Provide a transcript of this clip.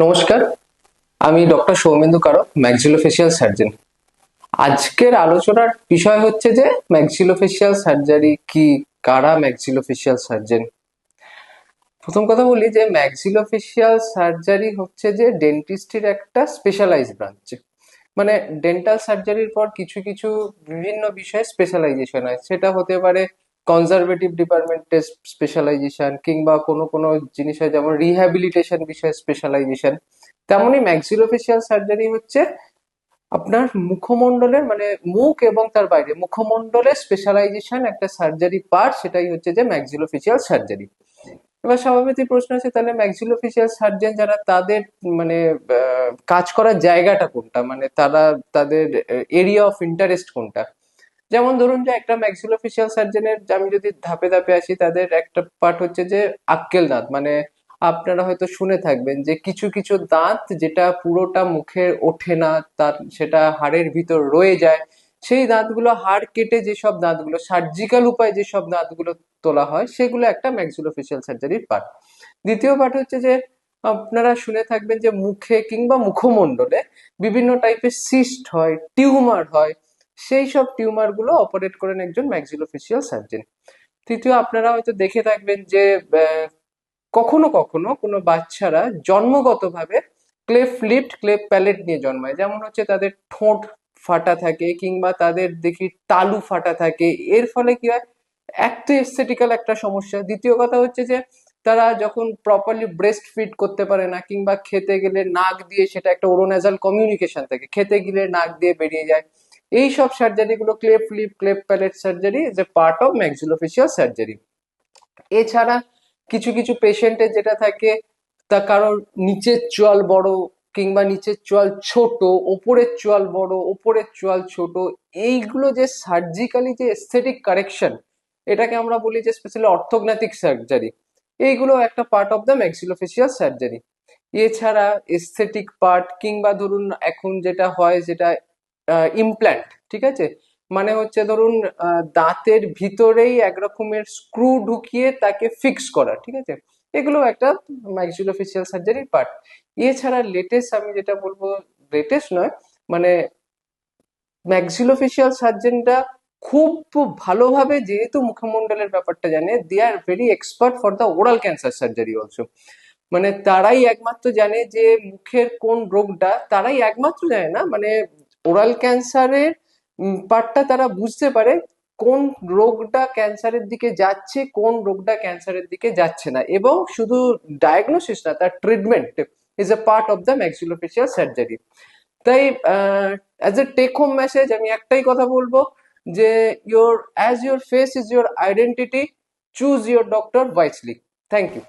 নমস্কার, আমি ডক্টর সৌমেন্দু কারক, maxillofacial surgeon. আজকের আলোচনার বিষয় হচ্ছে যে ম্যাক্সিলোফেশিয়াল সার্জারি কি, কারা ম্যাক্সিলোফেশিয়াল সার্জন। প্রথম কথা বলি যে ম্যাক্সিলোফেশিয়াল সার্জারি হচ্ছে যে ডেন্টিস্টের একটা স্পেশালাইজ ব্রাঞ্চ। মানে ডেন্টাল সার্জারির পর কিছু কিছু বিভিন্ন বিষয়ে স্পেশালাইজেশন হয়, সেটা হতে পারে কনজারভেটিভ ডিপার্টমেন্টের স্পেশালাইজেশন, কিংবা কোনো কোনো জিনিস হয় যেমন রিহ্যাবিলিটেশন বিষয়ে স্পেশালাইজেশন। তেমনই ম্যাক্সিলোফেশিয়াল সার্জারি হচ্ছে আপনার মুখমণ্ডলের, মানে মুখ এবং তার বাইরে মুখমণ্ডলের স্পেশালাইজেশন একটা সার্জারি পার্ট, সেটাই হচ্ছে যে ম্যাক্সিলোফেশিয়াল সার্জারি। এবার স্বাভাবিকই প্রশ্ন আছে, তাহলে ম্যাক্সিলোফেশিয়াল সার্জন যারা, তাদের মানে কাজ করার জায়গাটা কোনটা, মানে তারা তাদের এরিয়া অফ ইন্টারেস্ট কোনটা। যেমন ধরুন যে একটা ম্যাক্সিলোফেশিয়াল সার্জনের আমি যদি ধাপে ধাপে আসি, তাদের একটা পার্ট হচ্ছে যে আক্কেল দাঁত। মানে আপনারা হয়তো শুনে থাকবেন যে কিছু কিছু দাঁত যেটা পুরোটা মুখে ওঠে না, তার সেটা হাড়ের ভিতর রয়ে যায়। সেই দাঁতগুলো হাড় কেটে যেসব দাঁতগুলো সার্জিক্যাল উপায়ে যেসব দাঁতগুলো তোলা হয়, সেগুলো একটা ম্যাক্সিলোফেশিয়াল সার্জারির পার্ট। দ্বিতীয় পার্ট হচ্ছে যে আপনারা শুনে থাকবেন যে মুখে কিংবা মুখমণ্ডলে বিভিন্ন টাইপের সিস্ট হয়, টিউমার হয়। সেই সব টিউমার গুলো অপারেট করেন একজন ম্যাক্সিলোফেশিয়াল সার্জন। তৃতীয়, আপনারা হয়তো দেখে থাকবেন যে কখনো কখনো কোনো বাচ্চারা জন্মগতভাবে ক্লেফট লিপ ক্লেফট প্যালেট নিয়ে জন্মায়। যেমন হচ্ছে তাদের ঠোঁট ফাটা থাকে, কিংবা তাদের দেখি তালু ফাটা থাকে। এর ফলে কি হয়, এক তো এস্থেটিক্যাল একটা সমস্যা, দ্বিতীয় কথা হচ্ছে যে তারা যখন প্রপারলি ব্রেস্ট ফিড করতে পারে না, কিংবা খেতে গেলে নাক দিয়ে, সেটা একটা ওরোন্যাজাল কমিউনিকেশন থাকে, খেতে গেলে নাক দিয়ে বেরিয়ে যায়। এই সব সার্জারি গুলো, cleft lip cleft palate surgery is a part of maxillofacial surgery. এছাড়া কিছু কিছু পেশেন্টের যেটা থাকে, তা কারোর নিচের চোয়াল বড়, কিংবা নিচের চোয়াল ছোট, ওপরের চোয়াল বড়, ওপরের চোয়াল ছোট। এইগুলো যে সার্জিক্যালি যে এস্থেটিক কারেকশন, এটাকে আমরা বলি যে স্পেশালি অর্থোগনাথিক সার্জারি। এইগুলো একটা part of the maxillofacial surgery. এছাড়া এস্থেটিক পার্ট, কিংবা ধরুন এখন যেটা হয়, যেটা ইমপ্ল্যান্ট, ঠিক আছে, মানে হচ্ছে ধরুন দাঁতের ভিতরেই এক রকমের স্ক্রু ঢুকিয়ে তাকে ফিক্স করা, ঠিক আছে, এগুলো একটা ম্যাক্সিলোফেশিয়াল সার্জারির পার্ট। এছাড়া লেটেস্ট আমি যেটা বলবো, লেটেস্ট নয়, মানে ম্যাক্সিলোফেশিয়াল সার্জনরা খুব ভালোভাবে, যেহেতু মুখমণ্ডলের ব্যাপারটা জানে, they are very expert for the oral cancer surgery also. মানে তারাই একমাত্র জানে যে মুখের কোন রোগটা, তারাই একমাত্র জানে না, মানে ওরাল ক্যান্সারের পার্টটা তারা বুঝতে পারে কোন রোগটা ক্যান্সারের দিকে যাচ্ছে, কোন রোগটা ক্যান্সারের দিকে যাচ্ছে না। এবং শুধু ডায়াগনোসিস না, তার treatment is a part of the maxillofacial surgery. তাই as a take home message আমি একটাই কথা বলবো, যে as your face is your identity, choose your doctor wisely. Thank you.